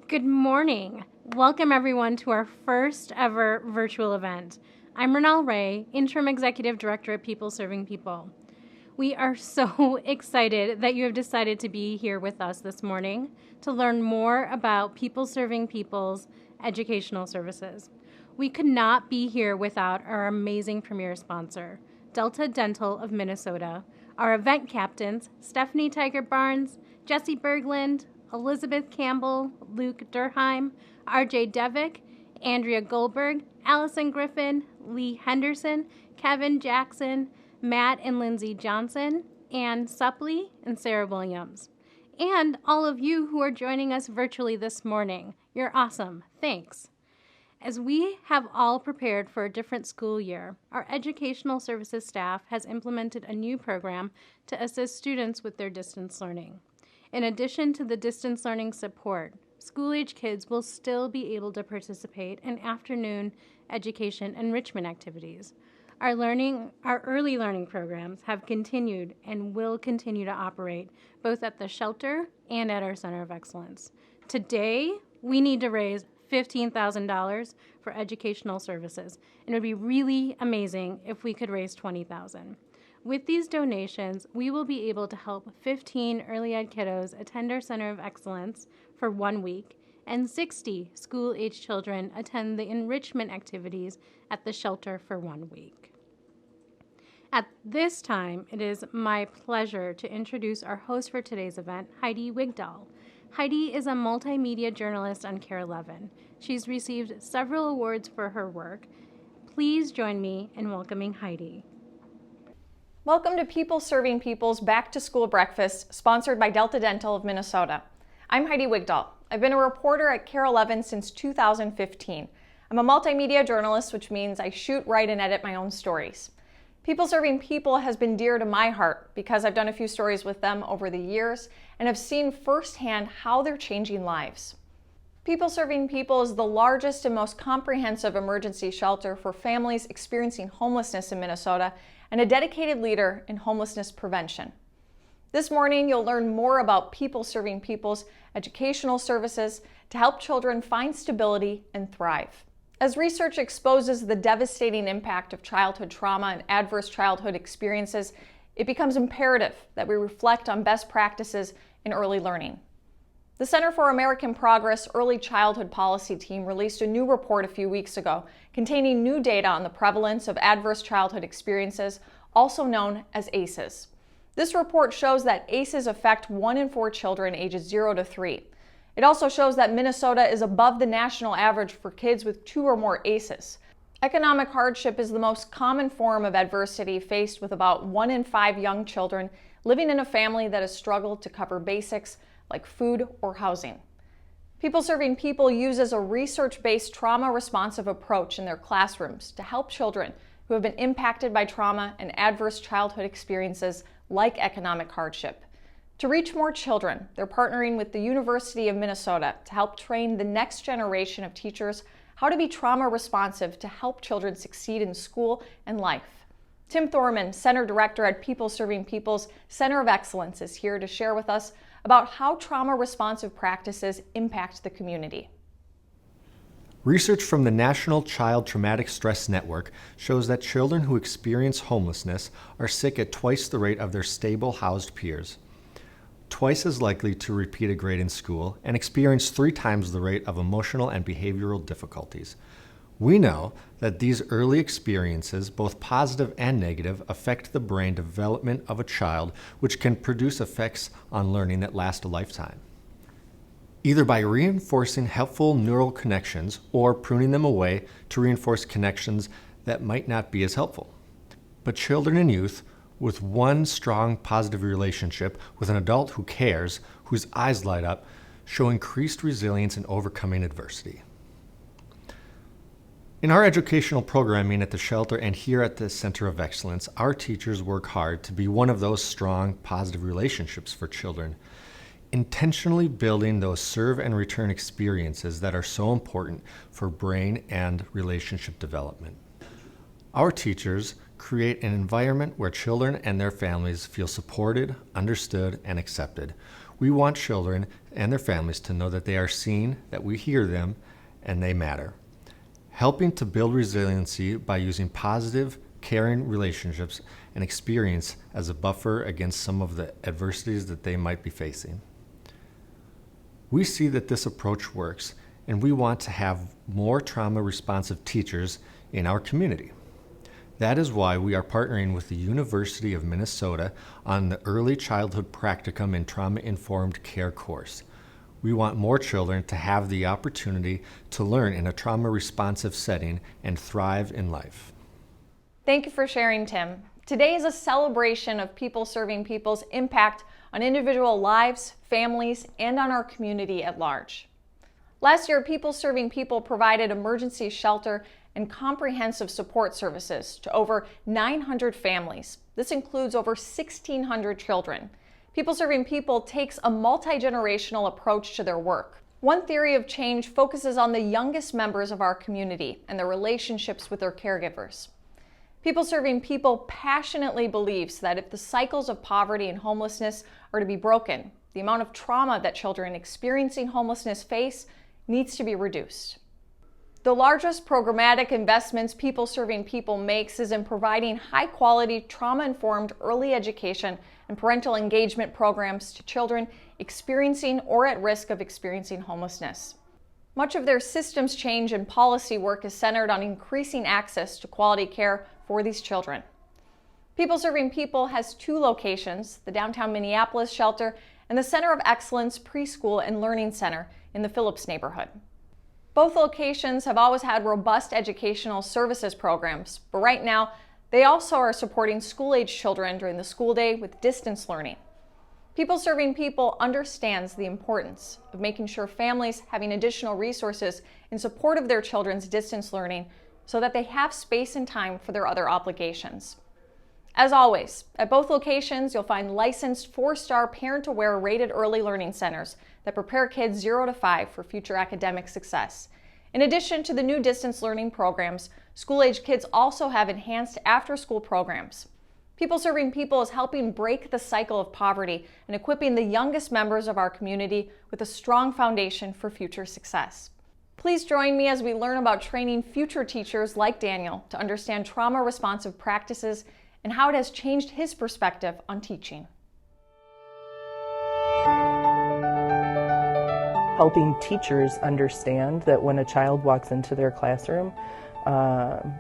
Good morning. Welcome everyone to our first ever virtual event. I'm Renal Ray, Interim Executive Director at People Serving People. We are so excited that you have decided to be here with us this morning to learn more about People Serving People's educational services. We could not be here without our amazing premier sponsor, Delta Dental of Minnesota, our event captains, Stephanie Tiger Barnes, Jesse Berglund, Elizabeth Campbell, Luke Durheim, RJ Devick, Andrea Goldberg, Allison Griffin, Lee Henderson, Kevin Jackson, Matt and Lindsay Johnson, Ann Suppley, and Sarah Williams. And all of you who are joining us virtually this morning. You're awesome. Thanks. As we have all prepared for a different school year, our educational services staff has implemented a new program to assist students with their distance learning. In addition to the distance learning support, school-age kids will still be able to participate in afternoon education enrichment activities. Our early learning programs have continued and will continue to operate both at the shelter and at our Center of Excellence. Today, we need to raise $15,000 for educational services, and it would be really amazing if we could raise $20,000. With these donations, we will be able to help 15 early ed kiddos attend our Center of Excellence for 1 week, and 60 school-age children attend the enrichment activities at the shelter for 1 week. At this time, it is my pleasure to introduce our host for today's event, Heidi Wigdahl. Heidi is a multimedia journalist on KARE 11. She's received several awards for her work. Please join me in welcoming Heidi. Welcome to People Serving People's Back to School Breakfast, sponsored by Delta Dental of Minnesota. I'm Heidi Wigdahl. I've been a reporter at KARE 11 since 2015. I'm a multimedia journalist, which means I shoot, write, and edit my own stories. People Serving People has been dear to my heart because I've done a few stories with them over the years and have seen firsthand how they're changing lives. People Serving People is the largest and most comprehensive emergency shelter for families experiencing homelessness in Minnesota and a dedicated leader in homelessness prevention. This morning, you'll learn more about People Serving People's educational services to help children find stability and thrive. As research exposes the devastating impact of childhood trauma and adverse childhood experiences, it becomes imperative that we reflect on best practices in early learning. The Center for American Progress Early Childhood Policy Team released a new report a few weeks ago containing new data on the prevalence of adverse childhood experiences, also known as ACEs. This report shows that ACEs affect 1 in 4 children ages 0 to 3. It also shows that Minnesota is above the national average for kids with 2 or more ACEs. Economic hardship is the most common form of adversity faced with about 1 in 5 young children living in a family that has struggled to cover basics like food or housing. People Serving People uses a research-based trauma-responsive approach in their classrooms to help children who have been impacted by trauma and adverse childhood experiences like economic hardship. To reach more children, they're partnering with the University of Minnesota to help train the next generation of teachers how to be trauma-responsive to help children succeed in school and life. Tim Thorman, Center Director at People Serving People's Center of Excellence, is here to share with us about how trauma-responsive practices impact the community. Research from the National Child Traumatic Stress Network shows that children who experience homelessness are sick at twice the rate of their stable housed peers, twice as likely to repeat a grade in school, and experience 3 times the rate of emotional and behavioral difficulties. We know that these early experiences, both positive and negative, affect the brain development of a child, which can produce effects on learning that last a lifetime. Either by reinforcing helpful neural connections or pruning them away to reinforce connections that might not be as helpful. But children and youth with one strong positive relationship with an adult who cares, whose eyes light up, show increased resilience in overcoming adversity. In our educational programming at the shelter and here at the Center of Excellence, our teachers work hard to be one of those strong, positive relationships for children, intentionally building those serve and return experiences that are so important for brain and relationship development. Our teachers create an environment where children and their families feel supported, understood, and accepted. We want children and their families to know that they are seen, that we hear them, and they matter. Helping to build resiliency by using positive, caring relationships and experience as a buffer against some of the adversities that they might be facing. We see that this approach works, and we want to have more trauma-responsive teachers in our community. That is why we are partnering with the University of Minnesota on the Early Childhood Practicum in Trauma-Informed Care course. We want more children to have the opportunity to learn in a trauma-responsive setting and thrive in life. Thank you for sharing, Tim. Today is a celebration of People Serving People's impact on individual lives, families, and on our community at large. Last year, People Serving People provided emergency shelter and comprehensive support services to over 900 families. This includes over 1,600 children. People Serving People takes a multi-generational approach to their work. One theory of change focuses on the youngest members of our community and their relationships with their caregivers. People Serving People passionately believes that if the cycles of poverty and homelessness are to be broken, the amount of trauma that children experiencing homelessness face needs to be reduced. The largest programmatic investments People Serving People makes is in providing high-quality, trauma-informed early education and parental engagement programs to children experiencing or at risk of experiencing homelessness. Much of their systems change and policy work is centered on increasing access to quality care for these children. People Serving People has 2 locations, the downtown Minneapolis shelter and the Center of Excellence Preschool and Learning Center in the Phillips neighborhood. Both locations have always had robust educational services programs, but right now they also are supporting school-age children during the school day with distance learning. People Serving People understands the importance of making sure families having additional resources in support of their children's distance learning so that they have space and time for their other obligations. As always, at both locations, you'll find licensed 4-star parent-aware rated early learning centers that prepare kids 0 to 5 for future academic success. In addition to the new distance learning programs, school-age kids also have enhanced after-school programs. People Serving People is helping break the cycle of poverty and equipping the youngest members of our community with a strong foundation for future success. Please join me as we learn about training future teachers like Daniel to understand trauma-responsive practices and how it has changed his perspective on teaching. Helping teachers understand that when a child walks into their classroom,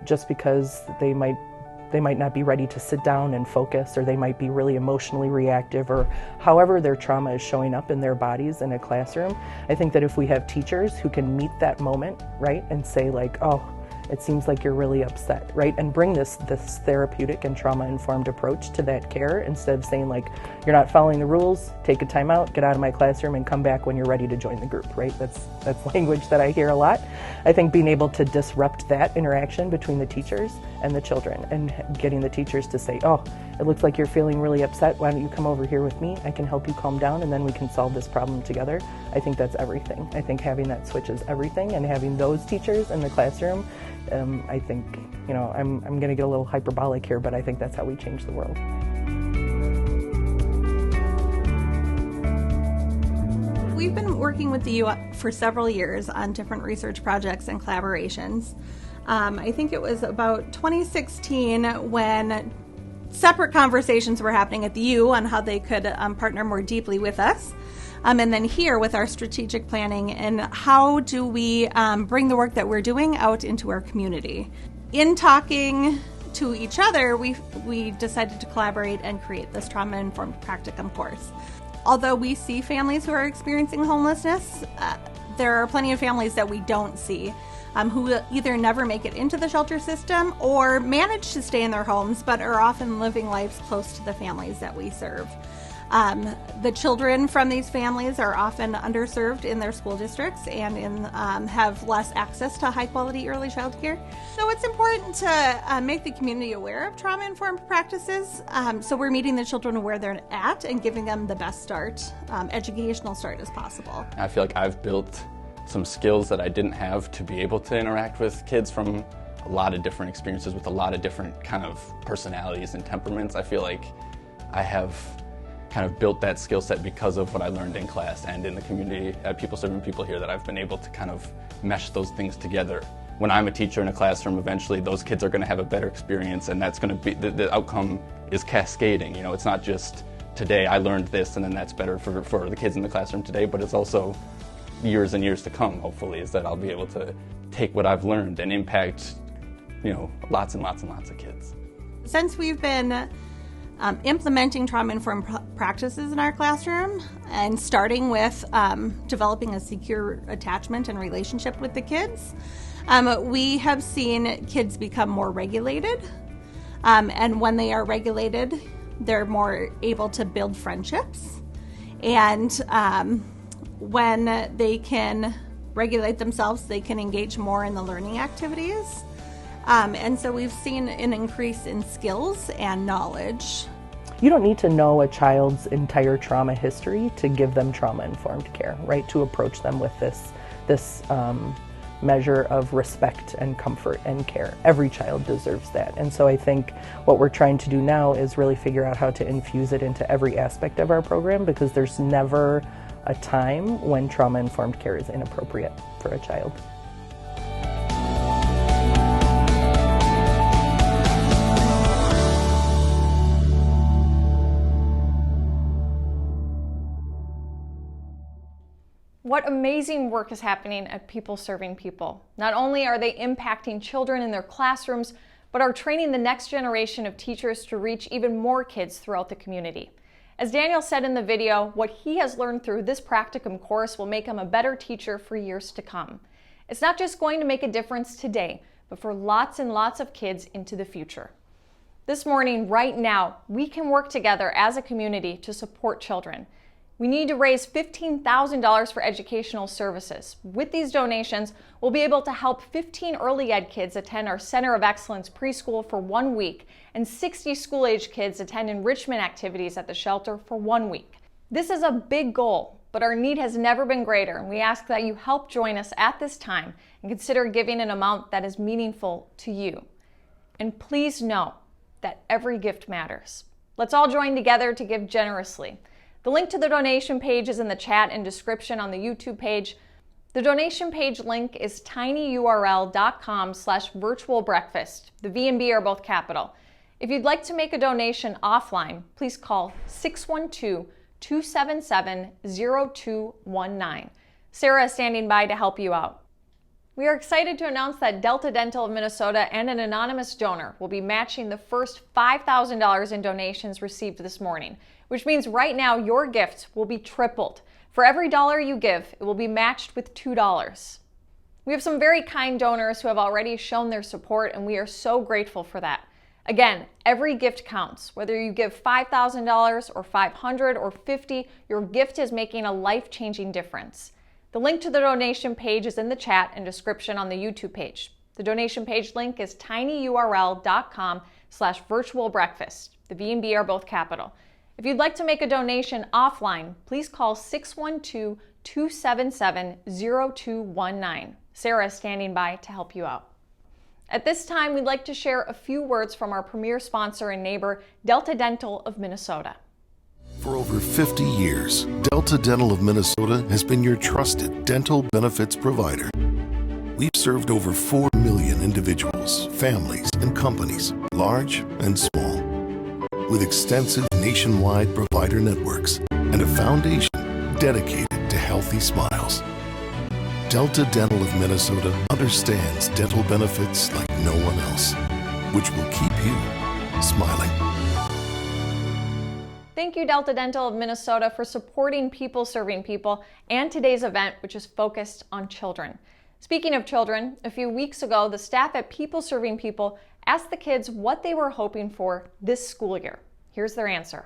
just because they might not be ready to sit down and focus, or they might be really emotionally reactive, or however their trauma is showing up in their bodies in a classroom, I think that if we have teachers who can meet that moment, right, and say like, oh, it seems like you're really upset, right? And bring this therapeutic and trauma-informed approach to that care instead of saying like, you're not following the rules, take a time out, get out of my classroom and come back when you're ready to join the group, right? That's language that I hear a lot. I think being able to disrupt that interaction between the teachers and the children and getting the teachers to say, oh, it looks like you're feeling really upset, why don't you come over here with me? I can help you calm down and then we can solve this problem together. I think that's everything. I think having that switch is everything, and having those teachers in the classroom, I think, I'm going to get a little hyperbolic here, but I think that's how we change the world. We've been working with the U for several years on different research projects and collaborations. I think it was about 2016 when separate conversations were happening at the U on how they could partner more deeply with us. And then here with our strategic planning and how do we bring the work that we're doing out into our community. In talking to each other, we decided to collaborate and create this trauma-informed practicum course. Although we see families who are experiencing homelessness, there are plenty of families that we don't see who either never make it into the shelter system or manage to stay in their homes but are often living lives close to the families that we serve. The children from these families are often underserved in their school districts and have less access to high-quality early child care. So it's important to make the community aware of trauma-informed practices. So we're meeting the children where they're at and giving them the best start, educational start as possible. I feel like I've built some skills that I didn't have to be able to interact with kids from a lot of different experiences with a lot of different kind of personalities and temperaments. I feel like I have kind of built that skill set because of what I learned in class and in the community at People Serving People here, that I've been able to kind of mesh those things together. When I'm a teacher in a classroom, eventually those kids are going to have a better experience, and that's going to be, the outcome is cascading. You know, it's not just today I learned this and then that's better for the kids in the classroom today, but it's also years and years to come, hopefully, is that I'll be able to take what I've learned and impact, you know, lots and lots and lots of kids. Since we've been implementing trauma-informed practices in our classroom and starting with developing a secure attachment and relationship with the kids, we have seen kids become more regulated, and when they are regulated, they're more able to build friendships, and when they can regulate themselves, they can engage more in the learning activities. And so we've seen an increase in skills and knowledge. You don't need to know a child's entire trauma history to give them trauma-informed care, right? To approach them with this measure of respect and comfort and care. Every child deserves that. And so I think what we're trying to do now is really figure out how to infuse it into every aspect of our program, because there's never a time when trauma-informed care is inappropriate for a child. What amazing work is happening at People Serving People. Not only are they impacting children in their classrooms, but are training the next generation of teachers to reach even more kids throughout the community. As Daniel said in the video, what he has learned through this practicum course will make him a better teacher for years to come. It's not just going to make a difference today, but for lots and lots of kids into the future. This morning, right now, we can work together as a community to support children. We need to raise $15,000 for educational services. With these donations, we'll be able to help 15 early ed kids attend our Center of Excellence preschool for 1 week, and 60 school-age kids attend enrichment activities at the shelter for 1 week. This is a big goal, but our need has never been greater, and we ask that you help join us at this time and consider giving an amount that is meaningful to you. And please know that every gift matters. Let's all join together to give generously. The link to the donation page is in the chat and description on the YouTube page. The donation page link is tinyurl.com/virtualbreakfast. The V and B are both capital. If you'd like to make a donation offline, please call 612-277-0219. Sarah is standing by to help you out. We are excited to announce that Delta Dental of Minnesota and an anonymous donor will be matching the first $5,000 in donations received this morning, which means right now your gift will be tripled. For every dollar you give, it will be matched with $2. We have some very kind donors who have already shown their support, and we are so grateful for that. Again, every gift counts. Whether you give $5,000 or $500 or $50, your gift is making a life-changing difference. The link to the donation page is in the chat and description on the YouTube page. The donation page link is tinyurl.com/virtualbreakfast. The V and B are both capital. If you'd like to make a donation offline, please call 612-277-0219. Sarah is standing by to help you out. At this time, we'd like to share a few words from our premier sponsor and neighbor, Delta Dental of Minnesota. For over 50 years, Delta Dental of Minnesota has been your trusted dental benefits provider. We've served over 4 million individuals, families, and companies, large and small, with extensive nationwide provider networks and a foundation dedicated to healthy smiles. Delta Dental of Minnesota understands dental benefits like no one else, which will keep you smiling. Thank you, Delta Dental of Minnesota, for supporting People Serving People and today's event, which is focused on children. Speaking of children, a few weeks ago, the staff at People Serving People asked the kids what they were hoping for this school year. Here's their answer.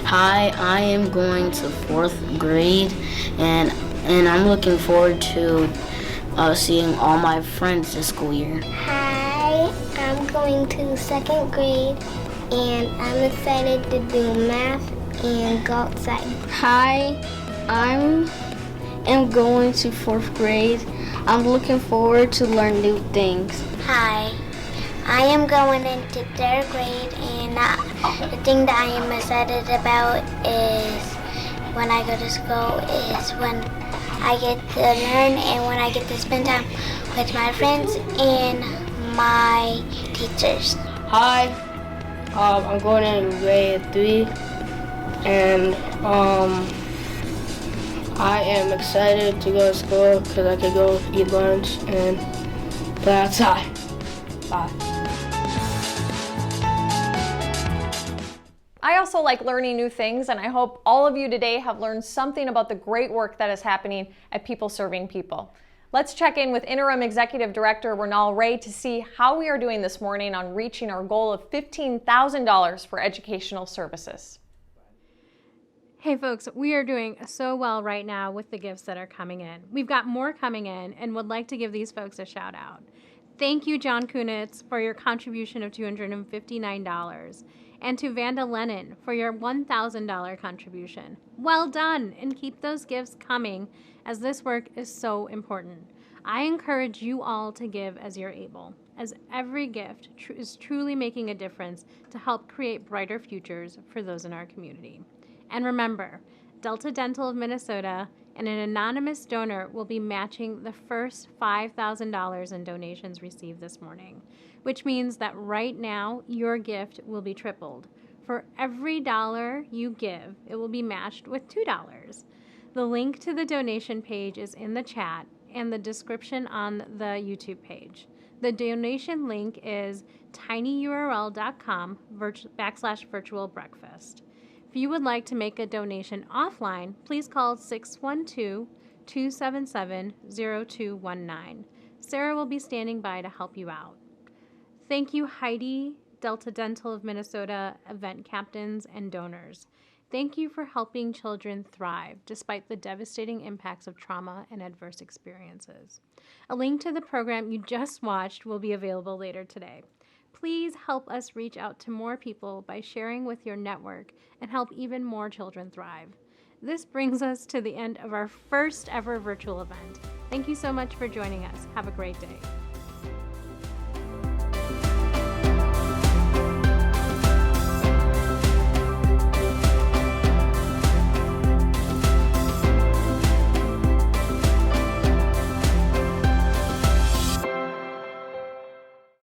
Hi, I am going to 4th grade, and I'm looking forward to seeing all my friends this school year. Hi, I'm going to 2nd grade, and I'm excited to do math and go outside. Hi, I am going to 4th grade. I'm looking forward to learn new things. Hi, I am going into third grade, and the thing that I am excited about is when I go to school is when I get to learn and when I get to spend time with my friends and my teachers. Hi, I'm going in grade 3, and I am excited to go to school because I could go eat lunch and play outside. Bye. I also like learning new things, and I hope all of you today have learned something about the great work that is happening at People Serving People. Let's check in with Interim Executive Director Renal Ray to see how we are doing this morning on reaching our goal of $15,000 for educational services. Hey folks, we are doing so well right now with the gifts that are coming in. We've got more coming in and would like to give these folks a shout out. Thank you, John Kunitz, for your contribution of $259, and to Vanda Lennon for your $1,000 contribution. Well done, and keep those gifts coming, as this work is so important. I encourage you all to give as you're able, as every gift is truly making a difference to help create brighter futures for those in our community. And remember, Delta Dental of Minnesota and an anonymous donor will be matching the first $5,000 in donations received this morning, which means that right now your gift will be tripled. For every dollar you give, it will be matched with $2. The link to the donation page is in the chat and the description on the YouTube page. The donation link is tinyurl.com/virtual breakfast. If you would like to make a donation offline, please call 612-277-0219. Sarah will be standing by to help you out. Thank you, Heidi, Delta Dental of Minnesota, event captains, and donors. Thank you for helping children thrive despite the devastating impacts of trauma and adverse experiences. A link to the program you just watched will be available later today. Please help us reach out to more people by sharing with your network and help even more children thrive. This brings us to the end of our first ever virtual event. Thank you so much for joining us. Have a great day.